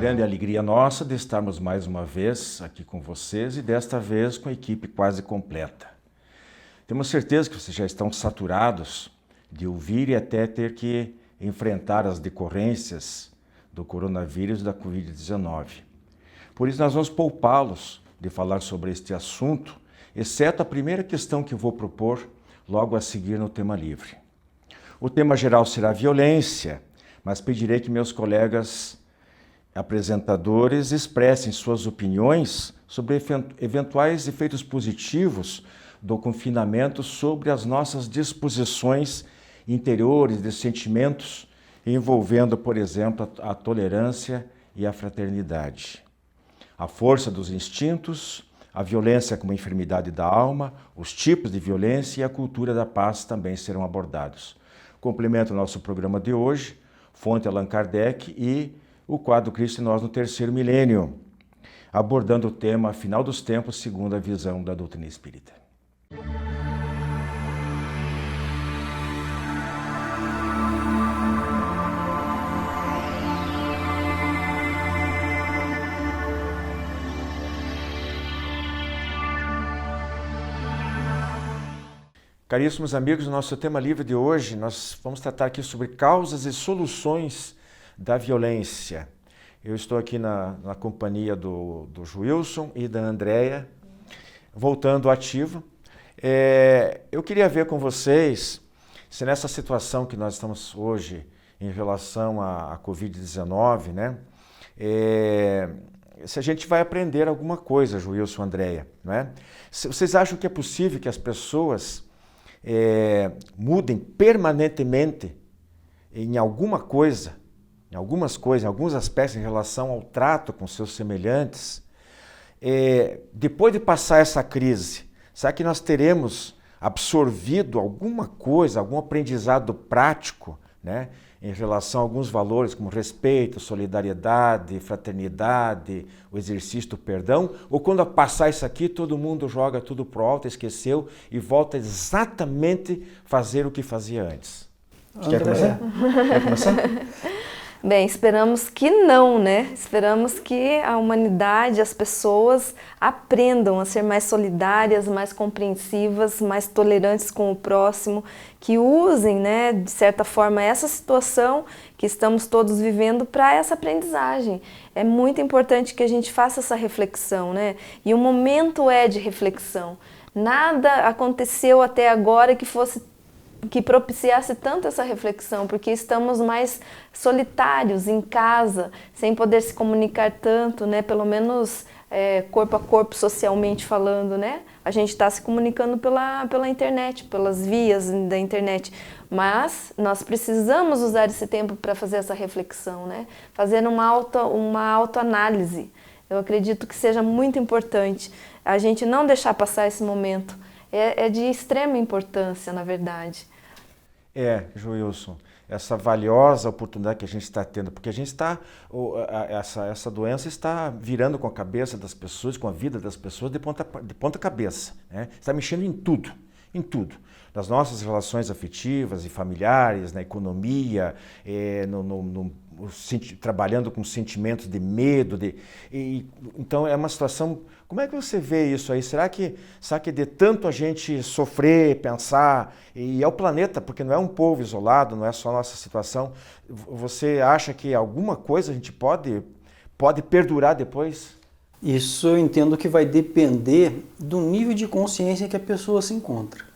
grande alegria nossa de estarmos mais uma vez aqui com vocês e desta vez com a equipe quase completa. Temos certeza que vocês já estão saturados de ouvir e até ter que enfrentar as decorrências do coronavírus e da Covid-19. Por isso nós vamos poupá-los de falar sobre este assunto, exceto a primeira questão que eu vou propor logo a seguir no tema livre. O tema geral será violência, mas pedirei que meus colegas apresentadores expressem suas opiniões sobre eventuais efeitos positivos do confinamento sobre as nossas disposições interiores de sentimentos, envolvendo, por exemplo, a tolerância e a fraternidade. A força dos instintos, a violência como enfermidade da alma, os tipos de violência e a cultura da paz também serão abordados. Complemento o nosso programa de hoje, fonte Allan Kardec e o quadro Cristo e Nós no Terceiro Milênio, abordando o tema Final dos Tempos segundo a visão da doutrina espírita. Caríssimos amigos, no nosso tema livre de hoje, nós vamos tratar aqui sobre causas e soluções da violência. Eu estou aqui na companhia do Joilson e da Andréia, voltando ativo. Eu queria ver com vocês se nessa situação que nós estamos hoje em relação à Covid-19, né, se a gente vai aprender alguma coisa, Joilson, Andréia, não é? Vocês acham que é possível que as pessoas mudem permanentemente em alguma coisa, em alguns aspectos em relação ao trato com seus semelhantes? Depois de passar essa crise, será que nós teremos absorvido alguma coisa, algum aprendizado prático, né, em relação a alguns valores como respeito, solidariedade, fraternidade, o exercício do perdão? Ou quando passar isso aqui, todo mundo joga tudo pro alto, esqueceu e volta exatamente fazer o que fazia antes? Quer começar? Quer começar? Bem, esperamos que não, né? Esperamos que a humanidade, as pessoas aprendam a ser mais solidárias, mais compreensivas, mais tolerantes com o próximo, que usem, né, de certa forma, essa situação que estamos todos vivendo para essa aprendizagem. É muito importante que a gente faça essa reflexão, né? E o momento é de reflexão. Nada aconteceu até agora que propiciasse tanto essa reflexão, porque estamos mais solitários em casa, sem poder se comunicar tanto, né? Pelo menos corpo a corpo, socialmente falando, né? A gente está se comunicando pela internet, pelas vias da internet, mas nós precisamos usar esse tempo para fazer essa reflexão, né? Fazer uma autoanálise. Eu acredito que seja muito importante a gente não deixar passar esse momento. É de extrema importância, na verdade. Joilson, essa valiosa oportunidade que a gente está tendo, porque a gente está, essa doença está virando com a cabeça das pessoas, com a vida das pessoas de ponta cabeça, né? Está mexendo em tudo, nas nossas relações afetivas e familiares, na economia, trabalhando com sentimentos de medo, então é uma situação. Como é que você vê isso aí? Será que de tanto a gente sofrer, pensar, e é o planeta, porque não é um povo isolado, não é só a nossa situação, você acha que alguma coisa a gente pode perdurar depois? Isso eu entendo que vai depender do nível de consciência que a pessoa se encontra.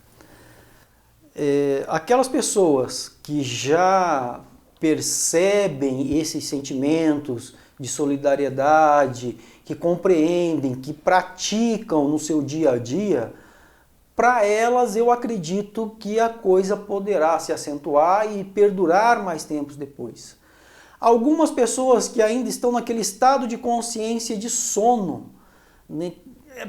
Aquelas pessoas que já percebem esses sentimentos de solidariedade, que compreendem, que praticam no seu dia a dia, para elas eu acredito que a coisa poderá se acentuar e perdurar mais tempos depois. Algumas pessoas que ainda estão naquele estado de consciência de sono, né?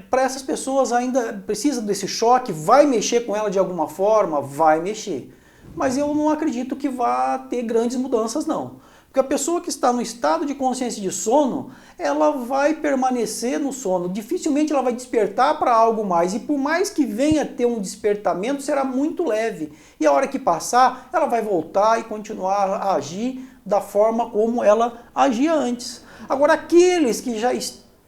Para essas pessoas ainda precisa desse choque, vai mexer com ela de alguma forma? Vai mexer. Mas eu não acredito que vá ter grandes mudanças, não. Porque a pessoa que está no estado de consciência de sono, ela vai permanecer no sono. Dificilmente ela vai despertar para algo mais. E por mais que venha ter um despertamento, será muito leve. E a hora que passar, ela vai voltar e continuar a agir da forma como ela agia antes. Agora, aqueles que já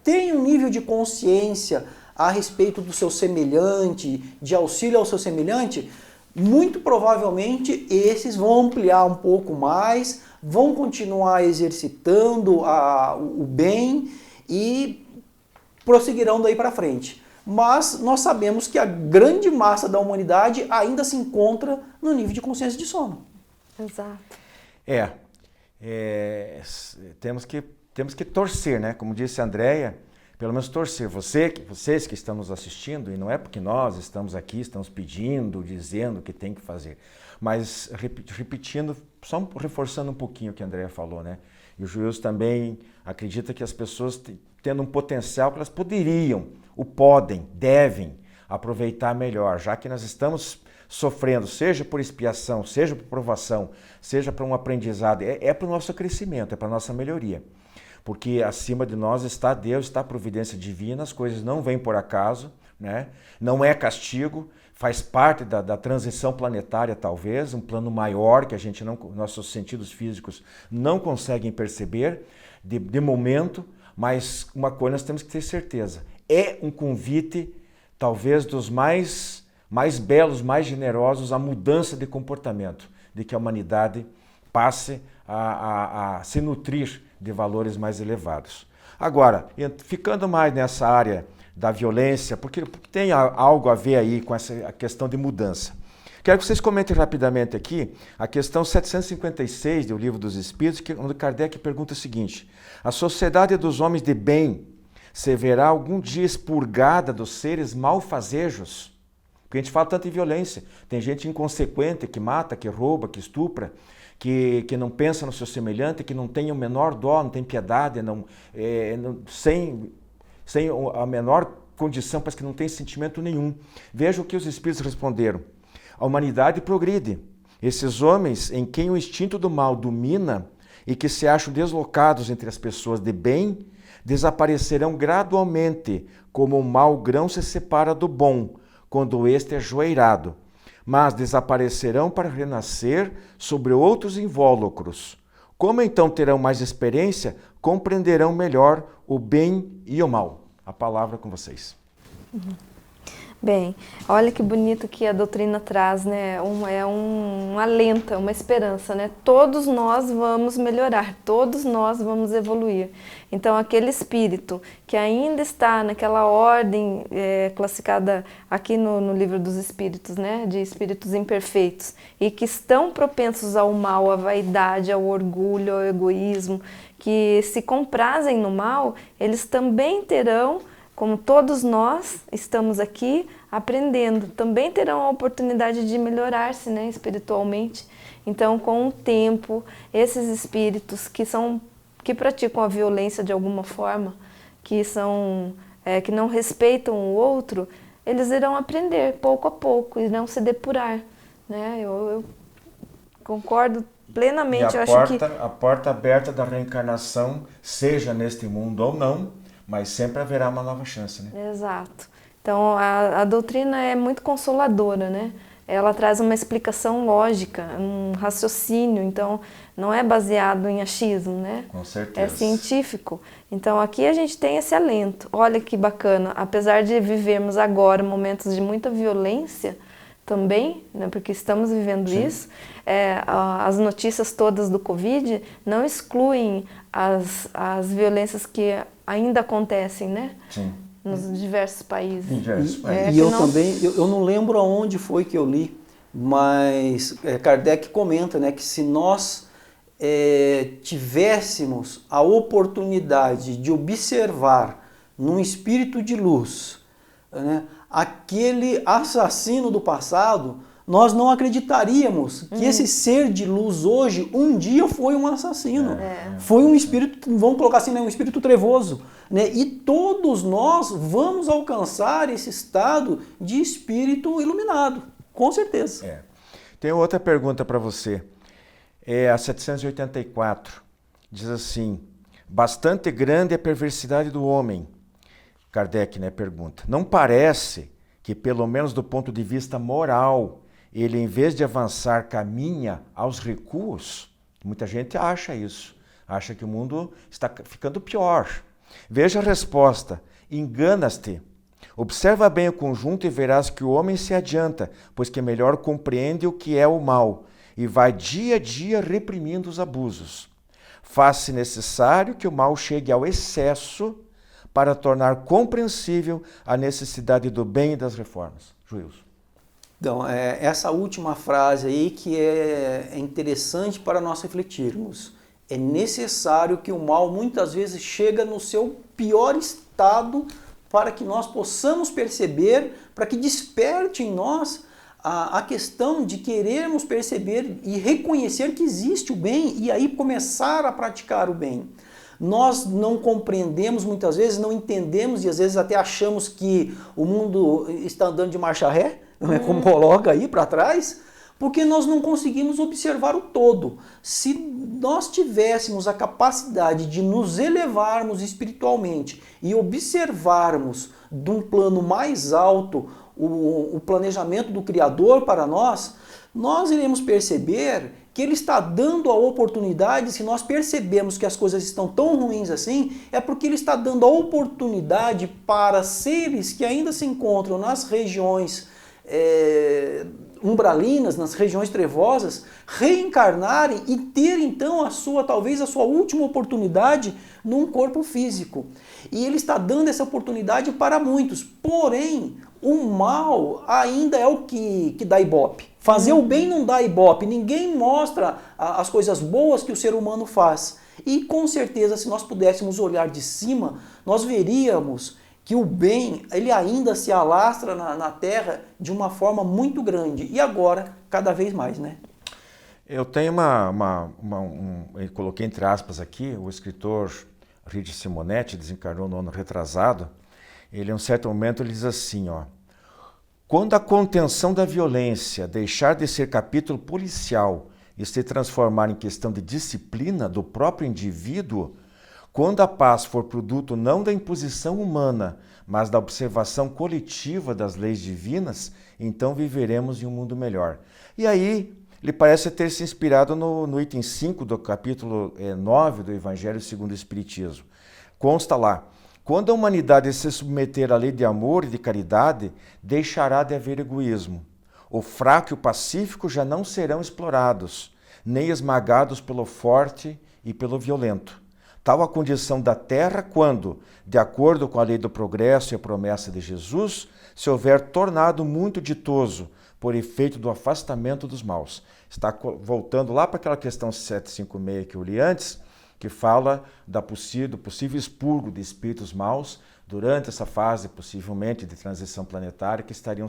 têm um nível de consciência a respeito do seu semelhante, de auxílio ao seu semelhante, muito provavelmente esses vão ampliar um pouco mais, vão continuar exercitando o bem e prosseguirão daí para frente. Mas nós sabemos que a grande massa da humanidade ainda se encontra no nível de consciência de sono. Exato. Temos que torcer, né? Como disse a Andréia, pelo menos torcer. Vocês que estão nos assistindo, e não é porque nós estamos aqui, estamos pedindo, dizendo o que tem que fazer, mas repetindo, só reforçando um pouquinho o que a Andréia falou, né? E o Joilson também acredita que as pessoas tendo um potencial que elas poderiam, podem, devem aproveitar melhor, já que nós estamos sofrendo, seja por expiação, seja por provação, seja por um aprendizado, é para o nosso crescimento, é para a nossa melhoria. Porque acima de nós está Deus, está a providência divina, as coisas não vêm por acaso, né? Não é castigo, faz parte da transição planetária talvez, um plano maior que a gente nossos sentidos físicos não conseguem perceber de momento, mas uma coisa nós temos que ter certeza, é um convite talvez dos mais belos, mais generosos à mudança de comportamento, de que a humanidade passe a se nutrir de valores mais elevados. Agora, ficando mais nessa área da violência, porque tem algo a ver aí com a questão de mudança. Quero que vocês comentem rapidamente aqui a questão 756 do Livro dos Espíritos, onde Kardec pergunta o seguinte: a sociedade dos homens de bem se verá algum dia expurgada dos seres malfazejos? Porque a gente fala tanto em violência. Tem gente inconsequente que mata, que rouba, que estupra, que não pensa no seu semelhante, que não tem o menor dó, não tem piedade, sem a menor condição, parece que não tem sentimento nenhum. Veja o que os espíritos responderam. A humanidade progride. Esses homens em quem o instinto do mal domina e que se acham deslocados entre as pessoas de bem, desaparecerão gradualmente, como o mau grão se separa do bom, quando este é joeirado, mas desaparecerão para renascer sobre outros invólucros. Como então terão mais experiência, compreenderão melhor o bem e o mal. A palavra é com vocês. Bem, olha que bonito que a doutrina traz, né? É um alento, uma esperança, né? Todos nós vamos melhorar, todos nós vamos evoluir. Então, aquele espírito que ainda está naquela ordem classificada aqui no Livro dos Espíritos, né? De espíritos imperfeitos, e que estão propensos ao mal, à vaidade, ao orgulho, ao egoísmo, que se comprazem no mal, eles também terão, como todos nós estamos aqui aprendendo, também terão a oportunidade de melhorar-se, né, espiritualmente. Então, com o tempo, esses espíritos que praticam a violência de alguma forma, que não respeitam o outro, eles irão aprender pouco a pouco, irão se depurar, né? Eu concordo plenamente. A porta aberta da reencarnação, seja neste mundo ou não, mas sempre haverá uma nova chance, né? Exato. Então, a doutrina é muito consoladora, né? Ela traz uma explicação lógica, um raciocínio, então não é baseado em achismo, né? Com certeza. É científico. Então, aqui a gente tem esse alento. Olha que bacana, apesar de vivermos agora momentos de muita violência também, né? Porque estamos vivendo Sim. isso, as notícias todas do Covid não excluem as violências que ainda acontecem, né? Sim. Nos diversos países. E eu também, eu não lembro aonde foi que eu li, mas Kardec comenta, né, que se nós tivéssemos a oportunidade de observar num espírito de luz, né, aquele assassino do passado, nós não acreditaríamos que esse ser de luz hoje, um dia foi um assassino. Foi um espírito, vamos colocar assim, né, um espírito trevoso. Né? E todos nós vamos alcançar esse estado de espírito iluminado, com certeza. Tenho outra pergunta para você. É a 784. diz assim, bastante grande é a perversidade do homem. Kardec, né, pergunta, não parece que, pelo menos do ponto de vista moral, ele, em vez de avançar, caminha aos recuos? Muita gente acha isso, acha que o mundo está ficando pior. Veja a resposta, engana-te. Observa bem o conjunto e verás que o homem se adianta, pois que melhor compreende o que é o mal, e vai dia a dia reprimindo os abusos. Faz-se necessário que o mal chegue ao excesso para tornar compreensível a necessidade do bem e das reformas. Joilson. Então, essa última frase aí que é interessante para nós refletirmos. É necessário que o mal muitas vezes chega no seu pior estado para que nós possamos perceber, para que desperte em nós a questão de querermos perceber e reconhecer que existe o bem e aí começar a praticar o bem. Nós não compreendemos muitas vezes, não entendemos e às vezes até achamos que o mundo está andando de marcha ré, como coloca aí para trás, porque nós não conseguimos observar o todo. Se nós tivéssemos a capacidade de nos elevarmos espiritualmente e observarmos de um plano mais alto o planejamento do Criador para nós, nós iremos perceber que Ele está dando a oportunidade, se nós percebemos que as coisas estão tão ruins assim, é porque Ele está dando a oportunidade para seres que ainda se encontram nas regiões umbralinas, nas regiões trevosas, reencarnarem e ter então talvez a sua última oportunidade num corpo físico. E Ele está dando essa oportunidade para muitos, porém o mal ainda é o que dá ibope. Fazer o bem não dá ibope, ninguém mostra as coisas boas que o ser humano faz. E com certeza, se nós pudéssemos olhar de cima, nós veríamos que o bem ele ainda se alastra na Terra de uma forma muito grande. E agora, cada vez mais, né? Eu tenho eu coloquei entre aspas aqui, o escritor Rigi Simonetti, desencarnou no ano retrasado, ele em um certo momento ele diz assim, ó, quando a contenção da violência deixar de ser capítulo policial e se transformar em questão de disciplina do próprio indivíduo, quando a paz for produto não da imposição humana, mas da observação coletiva das leis divinas, então viveremos em um mundo melhor. E aí, ele parece ter se inspirado no item 5 do capítulo 9 do Evangelho segundo o Espiritismo. Consta lá, quando a humanidade se submeter à lei de amor e de caridade, deixará de haver egoísmo. O fraco e o pacífico já não serão explorados, nem esmagados pelo forte e pelo violento. Tal a condição da terra quando, de acordo com a lei do progresso e a promessa de Jesus, se houver tornado muito ditoso por efeito do afastamento dos maus. Está voltando lá para aquela questão 756 que eu li antes, que fala do possível expurgo de espíritos maus durante essa fase, possivelmente, de transição planetária, que estariam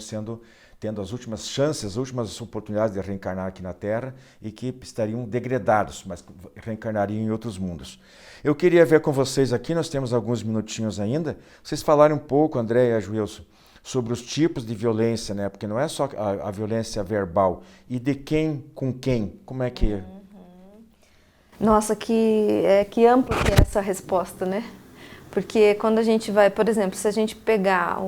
tendo as últimas chances, as últimas oportunidades de reencarnar aqui na Terra e que estariam degradados, mas reencarnariam em outros mundos. Eu queria ver com vocês aqui, nós temos alguns minutinhos ainda, vocês falarem um pouco, André e Joilson, sobre os tipos de violência, né? Porque não é só a violência verbal, e de quem com quem, como é que é? Nossa, que ampla que é essa resposta, né? Porque quando a gente vai, por exemplo, se a gente pegar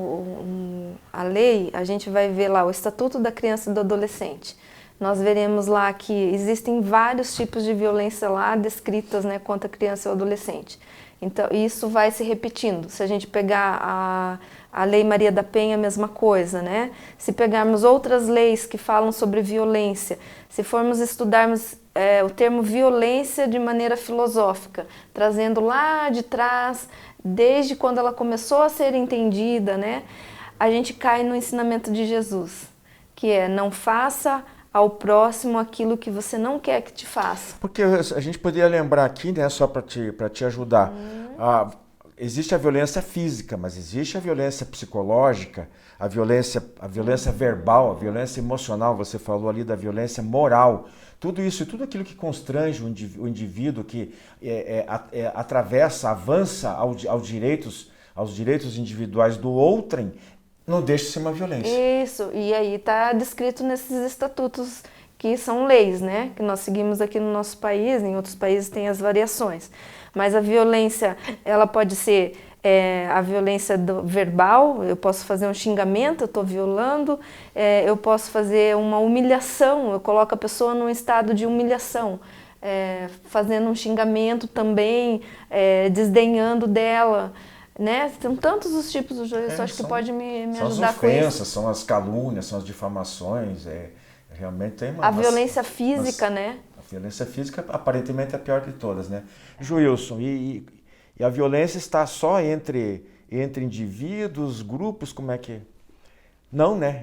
a lei, a gente vai ver lá o Estatuto da Criança e do Adolescente. Nós veremos lá que existem vários tipos de violência lá descritas, né, contra a criança e o adolescente. Então, isso vai se repetindo. Se a gente pegar a Lei Maria da Penha, a mesma coisa, né? Se pegarmos outras leis que falam sobre violência, se formos estudarmos o termo violência de maneira filosófica, trazendo lá de trás, desde quando ela começou a ser entendida, né? A gente cai no ensinamento de Jesus, que é não faça ao próximo aquilo que você não quer que te faça. Porque a gente poderia lembrar aqui, né, só para te ajudar, existe a violência física, mas existe a violência psicológica, a violência verbal, a violência emocional, você falou ali da violência moral. Tudo isso e tudo aquilo que constrange o indivíduo, que atravessa, avança aos direitos individuais do outrem, não deixa de ser uma violência. Isso, e aí está descrito nesses estatutos que são leis, né? Que nós seguimos aqui no nosso país, em outros países tem as variações. Mas a violência, ela pode ser a violência verbal, eu posso fazer um xingamento, eu estou violando, eu posso fazer uma humilhação, eu coloco a pessoa num estado de humilhação, fazendo um xingamento também, desdenhando dela. Né? São tantos os tipos, o Joilson acho que pode me ajudar com isso. São as ofensas, são as calúnias, são as difamações, realmente tem uma... A violência física, né? A violência física aparentemente é a pior de todas, né? Joilson, e a violência está só entre indivíduos, grupos, como é que... Não, né?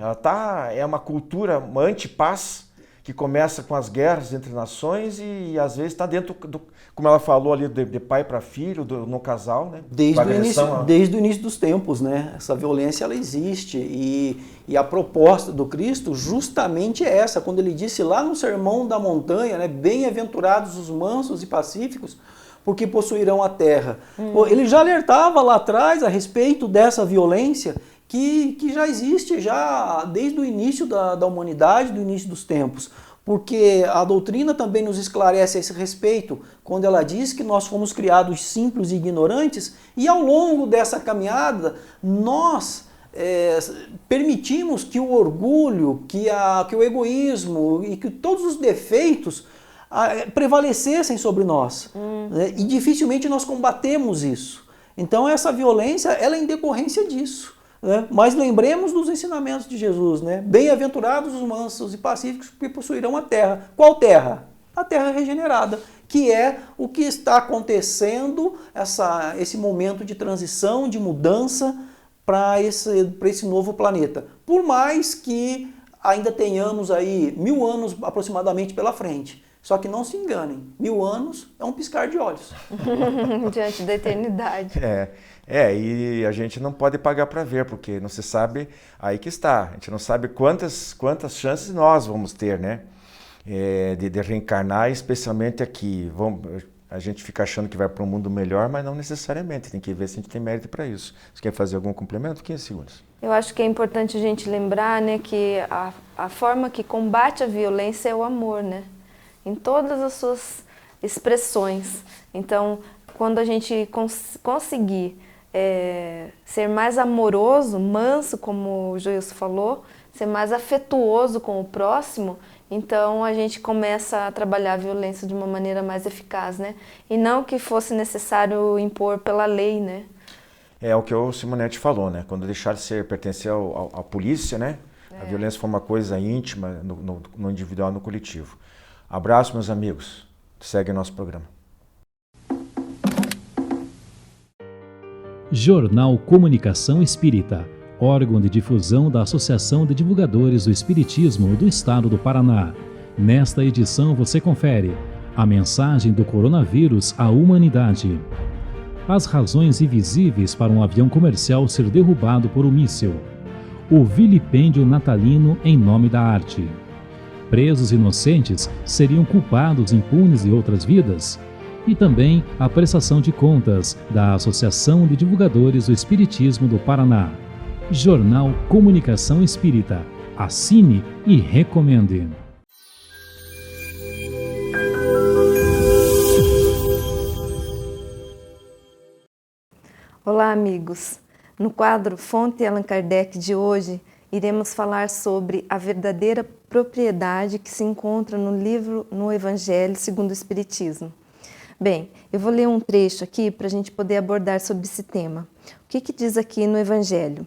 É uma cultura, uma antipaz, que começa com as guerras entre nações e às vezes está dentro do, como ela falou ali, de pai para filho, no casal, né? Desde o início dos tempos, né? Essa violência ela existe e a proposta do Cristo justamente é essa, quando ele disse lá no Sermão da Montanha, né? Bem-aventurados os mansos e pacíficos, porque possuirão a terra. Ele já alertava lá atrás a respeito dessa violência que já existe já desde o início da humanidade, do início dos tempos. Porque a doutrina também nos esclarece a esse respeito, quando ela diz que nós fomos criados simples e ignorantes, e ao longo dessa caminhada nós permitimos que o orgulho, que o egoísmo e que todos os defeitos prevalecessem sobre nós. Né? E dificilmente nós combatemos isso. Então essa violência ela é em decorrência disso. Né? Mas lembremos dos ensinamentos de Jesus. Né? Bem-aventurados os mansos e pacíficos, porque possuirão a terra. Qual terra? A terra regenerada, que é o que está acontecendo, esse momento de transição, de mudança para esse novo planeta. Por mais que ainda tenhamos aí 1000 anos aproximadamente pela frente. Só que não se enganem, 1000 anos é um piscar de olhos. Diante da eternidade. E a gente não pode pagar para ver, porque não se sabe, aí que está, a gente não sabe quantas chances nós vamos ter, né? De reencarnar, especialmente aqui. A gente fica achando que vai para um mundo melhor, mas não necessariamente, tem que ver se a gente tem mérito para isso. Você quer fazer algum complemento? 15 segundos. Eu acho que é importante a gente lembrar, né, que a forma que combate a violência é o amor, né? Em todas as suas expressões. Então, quando a gente conseguir ser mais amoroso, manso, como o Joilson falou, ser mais afetuoso com o próximo, então a gente começa a trabalhar a violência de uma maneira mais eficaz, né? E não que fosse necessário impor pela lei, né? É o que o Simonetti falou, né? Quando deixar de pertencer à polícia, né? A violência foi uma coisa íntima, no individual e no coletivo. Abraço, meus amigos. Segue o nosso programa. Jornal Comunicação Espírita, órgão de difusão da Associação de Divulgadores do Espiritismo do Estado do Paraná. Nesta edição você confere a mensagem do coronavírus à humanidade. As razões invisíveis para um avião comercial ser derrubado por um míssil. O vilipêndio natalino em nome da arte. Presos inocentes seriam culpados impunes de outras vidas? E também a prestação de contas da Associação de Divulgadores do Espiritismo do Paraná. Jornal Comunicação Espírita. Assine e recomende. Olá, amigos. No quadro Fonte Allan Kardec de hoje, iremos falar sobre a verdadeira propriedade que se encontra no livro No Evangelho segundo o Espiritismo. Bem, eu vou ler um trecho aqui para a gente poder abordar sobre esse tema. O que diz aqui no Evangelho?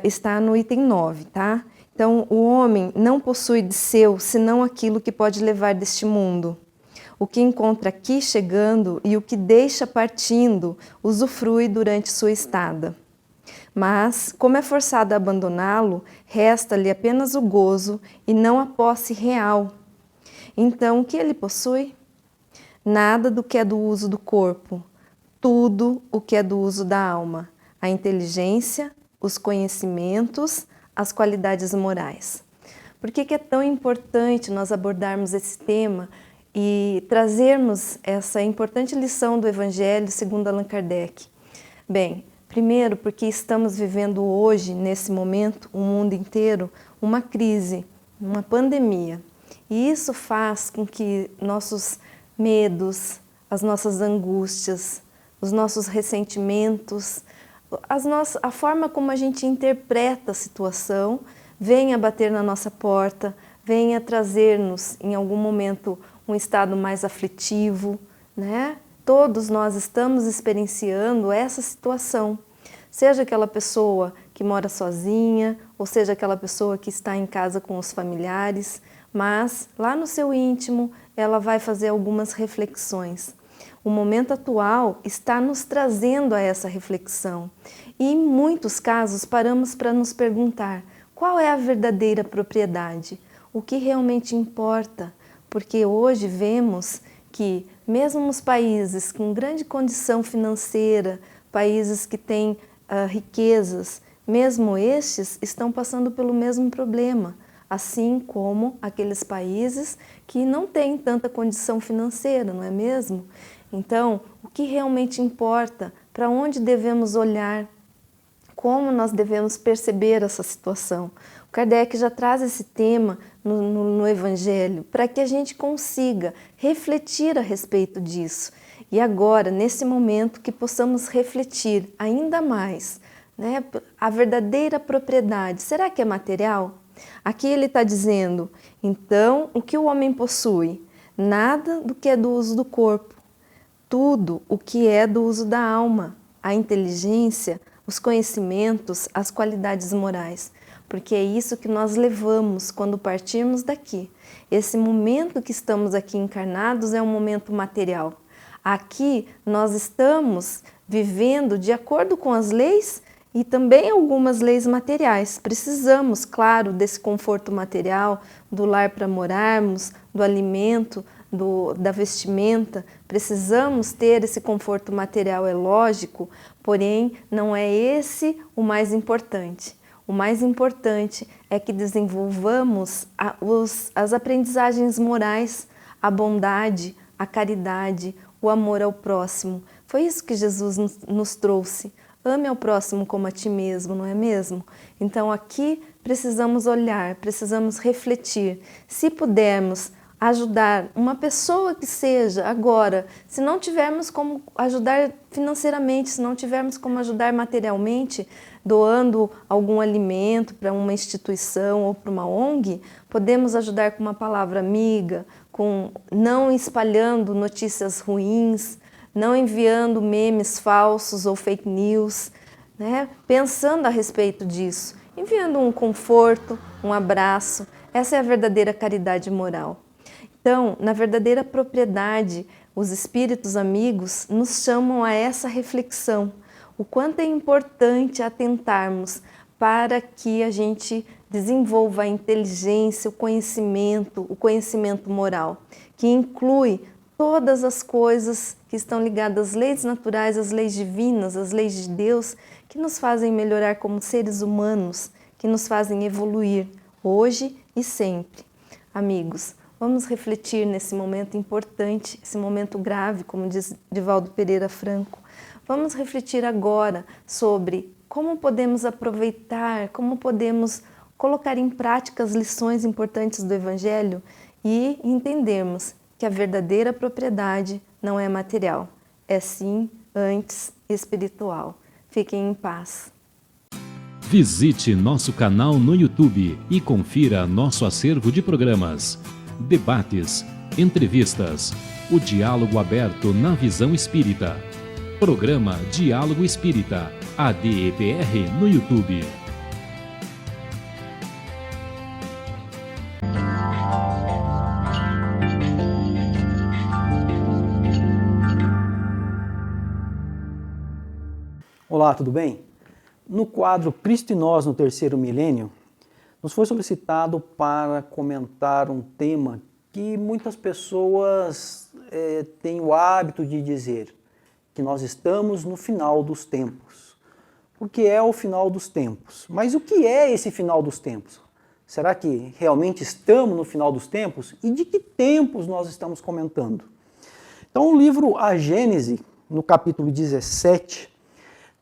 Está no item 9, tá? Então, o homem não possui de seu senão aquilo que pode levar deste mundo. O que encontra aqui chegando e o que deixa partindo, usufrui durante sua estada. Mas, como é forçado a abandoná-lo, resta-lhe apenas o gozo e não a posse real. Então, o que ele possui? Nada do que é do uso do corpo, tudo o que é do uso da alma, a inteligência, os conhecimentos, as qualidades morais. Por que é tão importante nós abordarmos esse tema e trazermos essa importante lição do Evangelho segundo Allan Kardec? Bem, primeiro porque estamos vivendo hoje, nesse momento, o mundo inteiro, uma crise, uma pandemia. E isso faz com que nossos medos, as nossas angústias, os nossos ressentimentos, a forma como a gente interpreta a situação venha bater na nossa porta, venha trazer-nos em algum momento um estado mais aflitivo, né? Todos nós estamos experienciando essa situação, seja aquela pessoa que mora sozinha, ou seja aquela pessoa que está em casa com os familiares, mas lá no seu íntimo ela vai fazer algumas reflexões. O momento atual está nos trazendo a essa reflexão e em muitos casos paramos para nos perguntar qual é a verdadeira propriedade, o que realmente importa, porque hoje vemos que mesmo os países com grande condição financeira, países que têm riquezas, mesmo estes estão passando pelo mesmo problema, assim como aqueles países que não têm tanta condição financeira, não é mesmo? Então, o que realmente importa? Para onde devemos olhar? Como nós devemos perceber essa situação? O Kardec já traz esse tema no Evangelho para que a gente consiga refletir a respeito disso. E agora, nesse momento, que possamos refletir ainda mais, né? A verdadeira propriedade, será que é material? Aqui ele está dizendo, então, o que o homem possui? Nada do que é do uso do corpo, tudo o que é do uso da alma, a inteligência, os conhecimentos, as qualidades morais, porque é isso que nós levamos quando partirmos daqui. Esse momento que estamos aqui encarnados é um momento material. Aqui nós estamos vivendo de acordo com as leis e também algumas leis materiais. Precisamos, claro, desse conforto material, do lar para morarmos, do alimento, da vestimenta. Precisamos ter esse conforto material, é lógico, porém não é esse o mais importante. O mais importante é que desenvolvamos as aprendizagens morais, a bondade, a caridade, o amor ao próximo. Foi isso que Jesus nos trouxe. Ame ao próximo como a ti mesmo, não é mesmo? Então aqui precisamos olhar, precisamos refletir. Se pudermos ajudar uma pessoa que seja agora, se não tivermos como ajudar financeiramente, se não tivermos como ajudar materialmente, doando algum alimento para uma instituição ou para uma ONG, podemos ajudar com uma palavra amiga, com não espalhando notícias ruins, não enviando memes falsos ou fake news, né? Pensando a respeito disso, enviando um conforto, um abraço. Essa é a verdadeira caridade moral. Então, na verdadeira propriedade, os espíritos amigos nos chamam a essa reflexão, o quanto é importante atentarmos para que a gente desenvolva a inteligência, o conhecimento moral, que inclui todas as coisas que estão ligadas às leis naturais, às leis divinas, às leis de Deus, que nos fazem melhorar como seres humanos, que nos fazem evoluir hoje e sempre. Amigos, vamos refletir nesse momento importante, esse momento grave, como diz Divaldo Pereira Franco. Vamos refletir agora sobre como podemos aproveitar, como podemos colocar em prática as lições importantes do Evangelho e entendermos que a verdadeira propriedade não é material, é sim, antes, espiritual. Fiquem em paz. Visite nosso canal no YouTube e confira nosso acervo de programas, debates, entrevistas, o diálogo aberto na visão espírita. Programa Diálogo Espírita, ADEPR no YouTube. Olá, tudo bem? No quadro Cristo e Nós no Terceiro Milênio, nos foi solicitado para comentar um tema que muitas pessoas têm o hábito de dizer, que nós estamos no final dos tempos. O que é o final dos tempos? Mas o que é esse final dos tempos? Será que realmente estamos no final dos tempos? E de que tempos nós estamos comentando? Então, o livro A Gênese, no capítulo 17,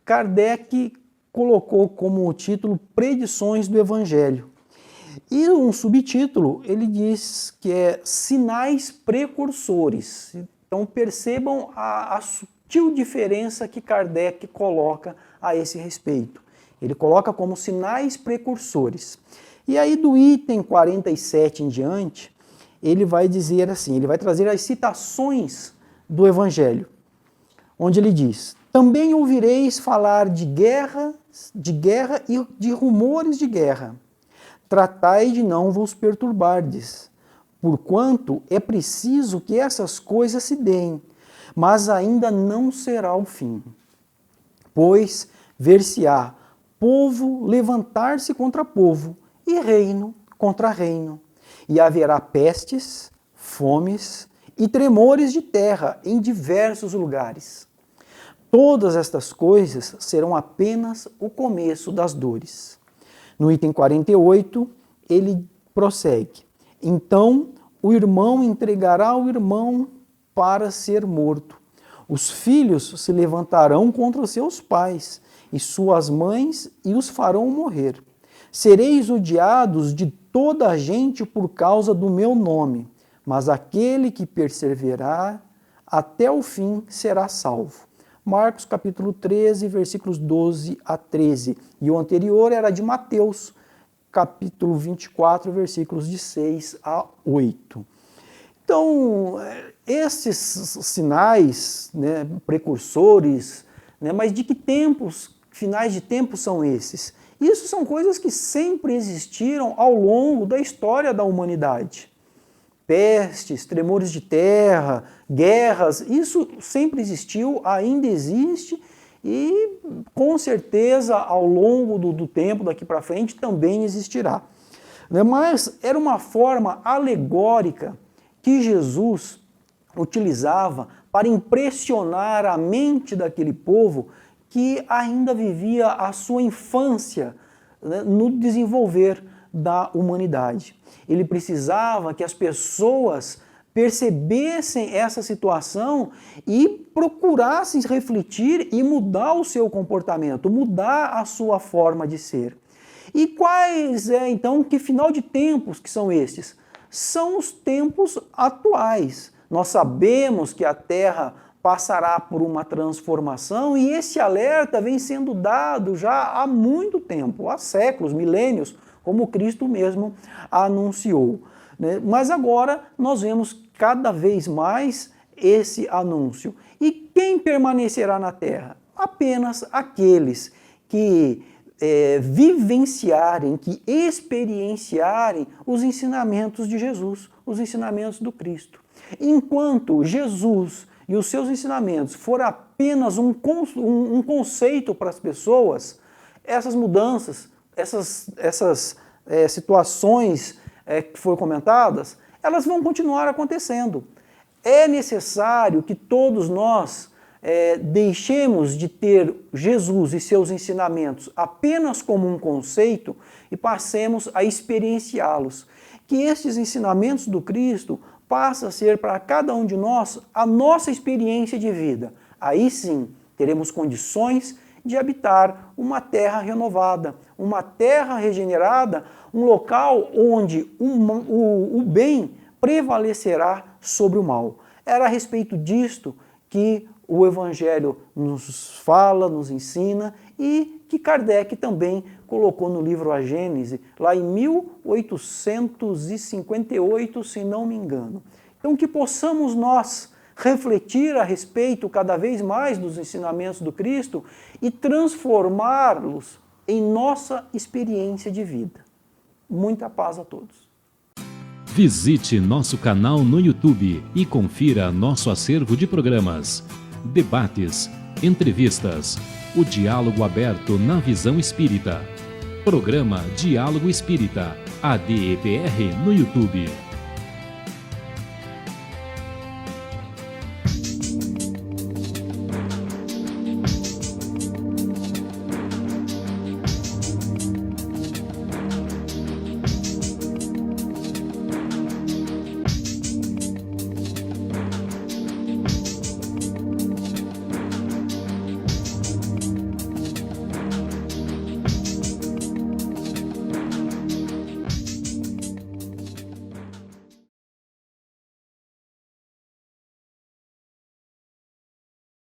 Kardec colocou como título Predições do Evangelho. E um subtítulo, ele diz que é sinais precursores. Então percebam a sutil diferença que Kardec coloca a esse respeito. Ele coloca como sinais precursores. E aí do item 47 em diante, ele vai dizer assim, ele vai trazer as citações do Evangelho, onde ele diz: também ouvireis falar de guerra e de rumores de guerra. Tratai de não vos perturbardes, porquanto é preciso que essas coisas se deem, mas ainda não será o fim. Pois ver-se-á povo levantar-se contra povo, e reino contra reino, e haverá pestes, fomes e tremores de terra em diversos lugares. Todas estas coisas serão apenas o começo das dores. No item 48, ele prossegue: então o irmão entregará o irmão para ser morto. Os filhos se levantarão contra seus pais, e suas mães e os farão morrer. Sereis odiados de toda a gente por causa do meu nome, mas aquele que perseverar até o fim será salvo. Marcos capítulo 13, versículos 12 a 13. E o anterior era de Mateus, capítulo 24, versículos de 6 a 8. Então, esses sinais, né, precursores, né, mas de que tempos, finais de tempo são esses? Isso são coisas que sempre existiram ao longo da história da humanidade. Pestes, tremores de terra, guerras, isso sempre existiu, ainda existe e com certeza ao longo do tempo, daqui para frente, também existirá. Mas era uma forma alegórica que Jesus utilizava para impressionar a mente daquele povo que ainda vivia a sua infância, né, no desenvolver da humanidade. Ele precisava que as pessoas percebessem essa situação e procurassem refletir e mudar o seu comportamento, mudar a sua forma de ser. E quais então, que final de tempos que são estes? São os tempos atuais. Nós sabemos que a Terra passará por uma transformação e esse alerta vem sendo dado já há muito tempo, há séculos, milênios, como Cristo mesmo anunciou. Mas agora nós vemos cada vez mais esse anúncio. E quem permanecerá na terra? Apenas aqueles que vivenciarem, que experienciarem os ensinamentos de Jesus, os ensinamentos do Cristo. Enquanto Jesus e os seus ensinamentos for apenas um conceito para as pessoas, essas mudanças, essas situações que foram comentadas, elas vão continuar acontecendo. É necessário que todos nós deixemos de ter Jesus e seus ensinamentos apenas como um conceito e passemos a experienciá-los. Que estes ensinamentos do Cristo passem a ser para cada um de nós a nossa experiência de vida. Aí sim, teremos condições de habitar uma terra renovada, uma terra regenerada, um local onde o bem prevalecerá sobre o mal. Era a respeito disto que o Evangelho nos fala, nos ensina e que Kardec também colocou no livro A Gênese, lá em 1858, se não me engano. Então que possamos nós refletir a respeito cada vez mais dos ensinamentos do Cristo e transformá-los em nossa experiência de vida. Muita paz a todos. Visite nosso canal no YouTube e confira nosso acervo de programas, debates, entrevistas, o diálogo aberto na visão espírita. Programa Diálogo Espírita, ADEPR no YouTube.